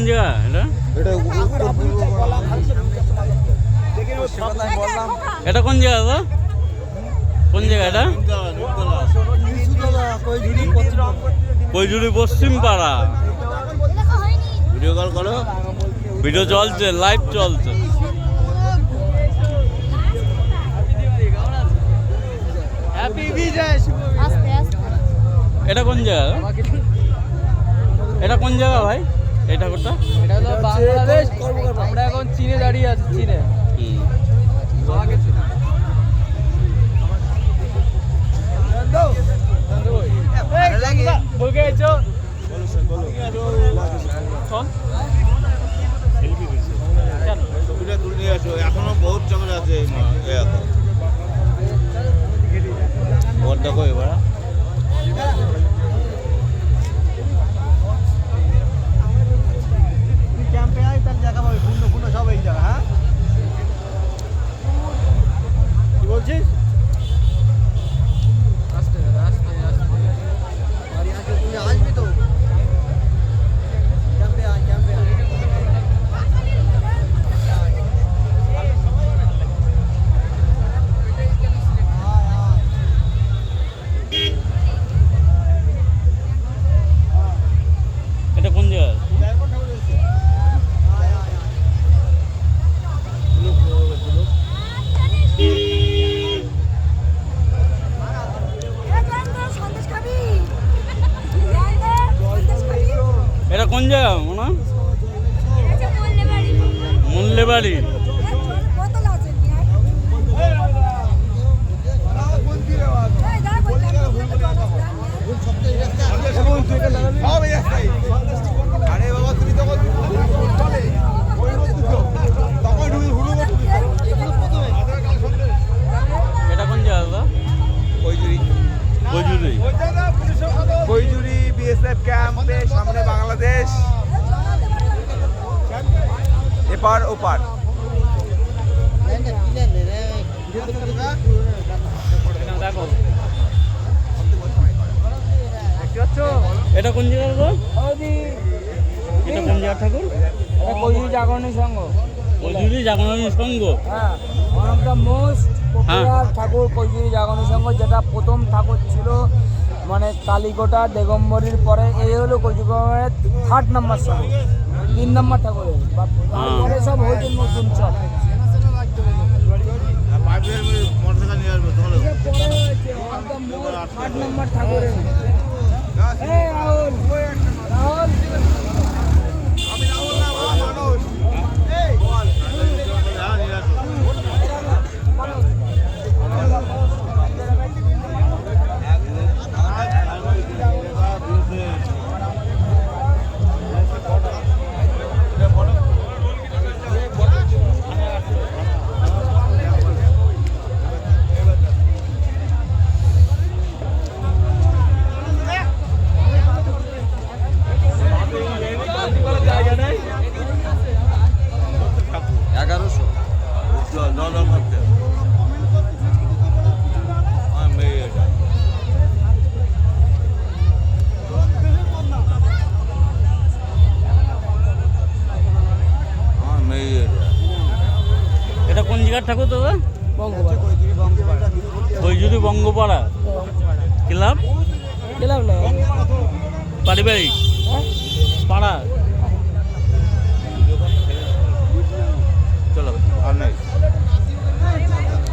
জায়গা এটা কোন জায়গা দাদা? কোন জায়গা এটা? কৈজুরি পশ্চিম পাড়া। ভিডিও কল করো, ভিডিও চলছে, লাইভ চলছে। এটা কোন জায়গা? এটা কোন জায়গা ভাই? এই ঠাকুরটা এটা হলো বাংলাদেশ। আমরা এখন চীনে দাঁড়িয়ে আছি, চীনে। এখনো বহুত চক্র আছে। দেখো এবার ক্যাম্পে আয়, তার জায়গা পাবে পূর্ণ সব এই জায়গা। হ্যাঁ কি বলছিস? আসবি তো ক্যাম্পে আয়, ক্যাম্পে আয়। এটা কোন জায়গা? এটা কোন জায়গা মনে? মূল্যবাড়ি। এটা কোন জায়গা? কৈজুরি। কৈজুরি, কৈজুরি বিএসএফ ক্যাম্পের সামনে বাংলাদেশ, এপার ওপার। এটা কোন জায়গা গো? এটা কোন জায়গা ঠাকুর? এটা কৈজুরি জাগরণী সংঘ। কৈজুরি জাগরণী সংঘ। হ্যাঁ, one of the most popular ঠাকুর কৈজুরি জাগরণী সংঘ, যেটা প্রথম ঠাকুর ছিল মানে কালীকোটা দিগম্বরীর পরে। এই হলো কৈজুরের 3rd নাম্বার সংঘ, 3 নাম্বার ঠাকুরের। তারপরে সব হয়েছে নতুন সব। থার্ড নাম্বার ঠাকুরের। রাহুল রাহুল এটা কোন জায়গার ঠাকুর দাদা? কৈজুরি বঙ্গপাড়া ক্লাব। ক্লাব না, পারিবারিক পাড়া।